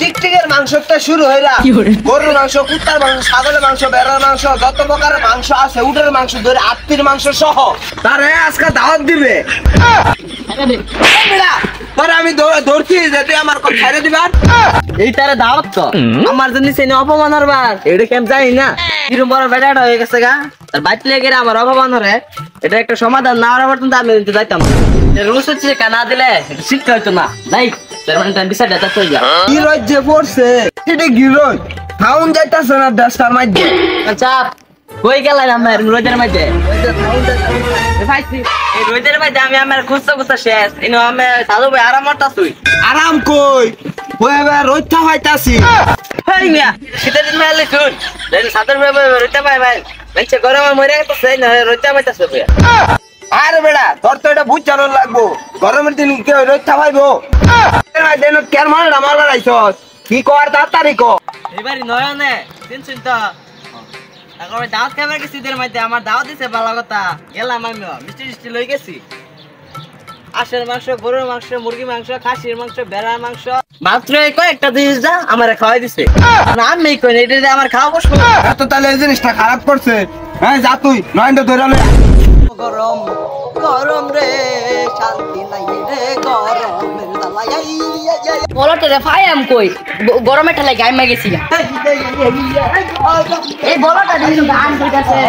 টিকটিকের মাংসটা শুরু হইলা গরুর মাংস, কুত্তার মাংস, ছাগলের মাংস, বেড়ার মাংস, যত প্রকারের মাংস আছে উটের মাংস ধরে আত্মীর মাংস সহ তারে আজকে দাওয়াত দিবে। পরে আমি ধরছি যে তুই আমার কথা ছেড়ে দিবার এই তারে দাওয়াত তো আমার জন্য সেনে অপমান হবার এটা কেম জানি না কিরম বড় বেটাটা হয়ে গেছে গা তার বাইক লেগে আমার অপমান হরে এটা একটা সমাধান না হওয়ার পর্যন্ত আমি যাইতাম রুলস হচ্ছে কানা দিলে শিখতে হইতো না যাই তার মানে টাইম বিচার যেতে হয়ে যা কি রজ্জে পড়ছে এটা গিরোজ খাউন যাইতাছে না দশটার মধ্যে চাপ কই গেলেন আমার রোদের মধ্যে এই রোদের মধ্যে আমি আমার খুঁজতে শেষ ইনো আমি সাধু ভাই আরাম করতাছি আরাম কই ওই এবার রইতা হইতাছি হেই মিয়া শীতের দিন মেলে শুন সাধু ভাই রইতা ভাই ভাই বেঁচে গরমে মরে গেছে না রইতা পাইতাছে ভাই আরে বেড়া তোর তো এটা বুঝ জানো লাগবো গরমের দিন কেউ রইতা পাইবো দেন কেন মানে আমার লড়াইছস কি কর তাড়াতাড়ি কর এবারে নয়নে শুনছেন তো তারপরে দাওয়াত খাবার গেছি শীতের মধ্যে আমার দাওয়াত দিছে ভালো কথা গেলাম আমি মিষ্টি মিষ্টি লই গেছি আশের মাংস, গরুর মাংস, মুরগি মাংস, খাসির মাংস, ভেড়ার মাংস মাত্র কয়েকটা জিনিস যা আমার খাওয়াই দিছে আমি কই এটা আমার খাওয়া বসবো এত তাহলে এই জিনিসটা খারাপ করছে হ্যাঁ যা তুই নয়নটা ধরে নে গরম গরম রে শান্তি নাই রে গরমের জ্বালাই বলতে ফায়াম কই গরমে ঠেলে গাইমা গেছিলা এই বলটা দিন গান কইতাছে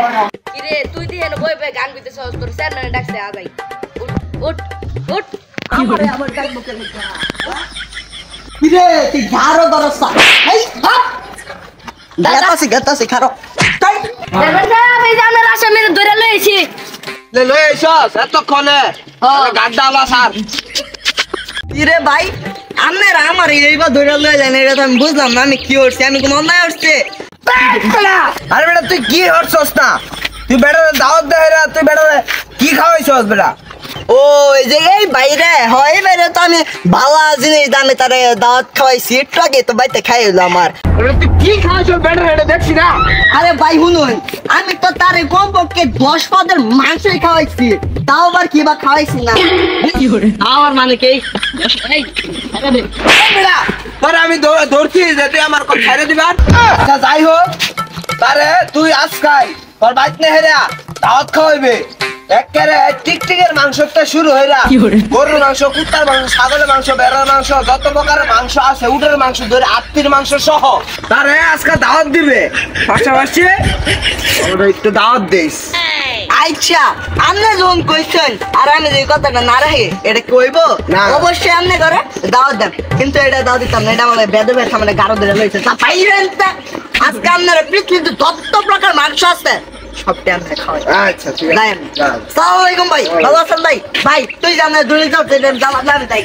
কিরে তুই দি এনে বই বই গান কইতেছস তোর স্যার না ডাকছে আ যাই উঠ উঠ আমারে আমার গান মুখে লিখা কিরে তুই গারো দরসা এই হাপ গাতাসি খারো তাই দাদা আমি জানার আশা মেরে ধরে লইছি লই এসস এতক্ষণে গাড্ডা বাসার কিরে ভাই আমার আমার এইবার ধরে লয়ে যায় না এটা তো আমি বুঝলাম না আমি কি করছি আমি কোন অন্যায় করছি আরে বেটা তুই কি হরছস না তুই বেটা দাওয়াত দেয় রা তুই বেটা কি খাওয়াইছস বেটা ও এই যে এই বাইরে হয় বাইরে তো আমি ভালো জিনিস আমি তারে দাওয়াত খাওয়াইছি একটু আগে তো বাইতে খাইলো আমার তুই কি খাওয়াইছস বেটা এটা দেখছি না আরে ভাই শুনুন আমি তো তারে কমপক্ষে 10 পদের মাংসই খাওয়াইছি তাও আবার কি বা খাওয়াইছি না আমার মানে কি বেটা পরে আমি ধরছি যে তুই আমার কথা ছেড়ে দিবার আচ্ছা যাই হোক তারে তুই আজকাই তোর বাইক নে হেরা দাওয়াত খাওয়াইবে একেবারে টিকটিকের মাংসটা শুরু হইলা গরুর মাংস, কুত্তার মাংস, ছাগলের মাংস, বেড়ার মাংস, যত প্রকারের মাংস আছে উটের মাংস ধরে আত্মীর মাংস সহ তারে আজকে দাওয়াত দিবে পাশাপাশি একটু দাওয়াত দিস আচ্ছা আপনি যখন কইছেন আর আমি যে কথাটা না রাখি এটা কইব না। অবশ্যই আপনি করে দাওয়াত দেন কিন্তু এটা দাওয়াত দিতাম না এটা মানে বেদবের সামনে গারো ধরে লইছে তা পাইবেন তা আজকে আপনার পৃথিবীতে যত প্রকার মাংস আছে সবটা আপনি খাওয়াই আচ্ছা ঠিক আছে আসসালামু আলাইকুম ভাই ভালো আছেন ভাই ভাই তুই জানা দুই যাও দাওয়াত না তাই